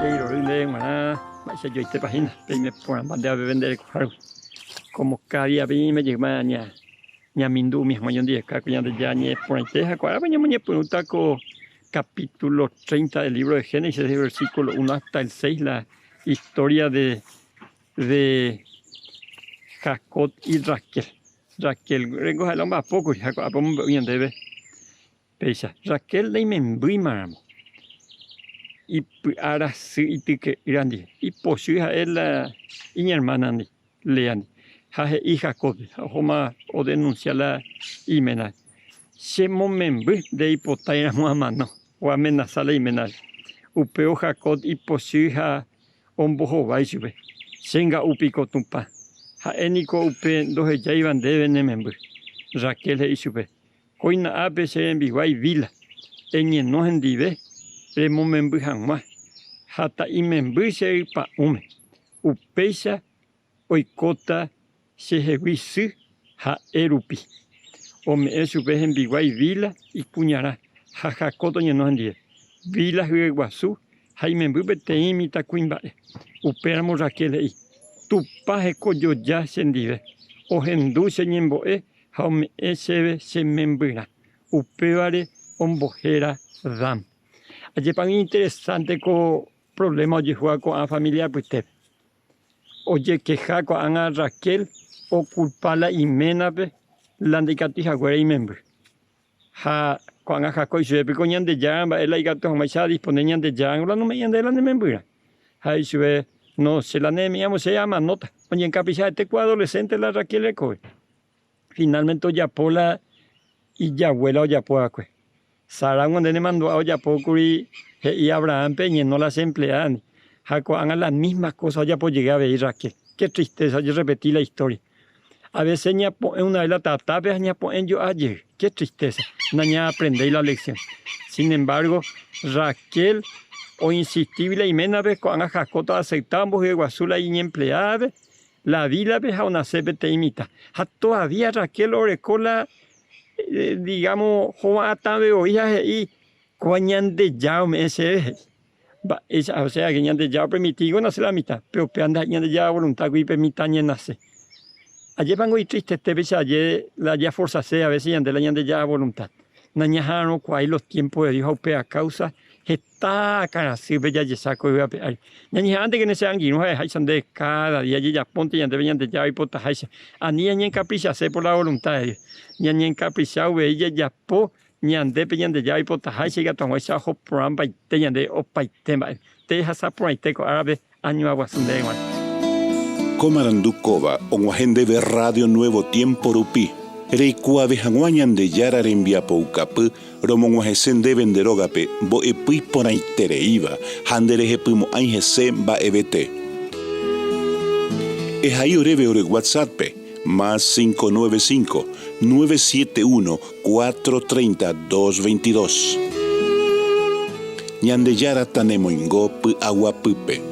de mana, yo te página, me ponen de vender como cada día me llega ña mindu mismo yo día que ya de ya ni por inteja cuál mañana por un taco capítulo 30 del libro de Génesis, del versículo 1 hasta el 6, la historia de Jacob y Raquel. Raquel, rengo a lo más poco, Jacob, a poco bien debe. Pesa, Raquel le membrimamos. Y ahora sí, y que grande. Y por su hija es la hermana, Leani. Jaje y Jacob, Joma o denunciarla y mena. Se membri de hipotaira muamano, o amenazar la imena. Upeo Jacob y por su hija ombojo vaisube. Senga upico tumpa. Ha eniko upe doje ya iban deben membri. Raquel y sube. Coina abe se enviguay vila. En no endive. Remo membri hangma. Hata y membri se pa ume. Upeisa oikota se hewisu ha erupi. Ome eso ve en Biguay vila y puñara. Ha jacoto no endive. Vila hueguasu. Hay membri bete imita cuimbae. Uperamos Raquel y. Tu paje coyo ya se endive. O henduce ñemboe. Haume ese se membrina. Upeare ombojera dam. Allí para mí interesante con problema oye juega con la familia pues oye queja con Ana Raquel o culpala y menabe la indicatija güera y membre. Ha con Ana Jacob y se ve con de ya el aigato más ya dispone de ya no me yande la de membre. Ha y se no se la nemiamos se llama nota. Oye en capicha este adolescente la Raquel le coge. Finalmente ya pola y ya abuela ya poa pues. Sara cuando le mandó a Yapocuri y Abraham Peña no las empleaban. Jaco hagan las mismas cosas ya por llegar a ver Raquel. Qué tristeza, yo repetí la historia. A veces ya una vez la tatabe ya en yo ayer. Qué tristeza. Naña aprendí la lección. Sin embargo, Raquel o insistible y menos vez con Jacoto aceptamos que Guazula y empleada la vida ve a una CBT imita. Todavía Raquel orecola digamos, Juan Atabe oía y coñan de yao me ese. O sea, que ñan de yao permitido nace la mitad, pero peanda ñan de yao voluntad y permitaña nace. Ayer van muy triste este vez ayer la ya fuerza sea a veces ñan de la ñan de yao voluntad. Nañajano cuál los tiempos de Dios a causa está cara si bella ya saco y a pear. Ñan antes que no sean guinos hay de cada día ya ponte ñan de ñan de yao y pota haisa. Ani ñan capricha se por la voluntad de Dios. Ñan caprichao ve ella ya po ñan de peñan de yao y pota haisa que tomo esa ho pramba y te ñan de opa y tema. Te hasa por ahí te co árabe año aguasunde igual. Comarandukova onguajende de Radio Nuevo Tiempo Rupi. Reikua vejanguañan de yara rembiapo ucapu, romonguajesen de venderogape, bo epui ponaitereiva, handereje pumo aingese ba ebete. Es ahí oreve ore WhatsApp, más 595-971-430-222. Ñande yara tanemo ingo pu agua pupe.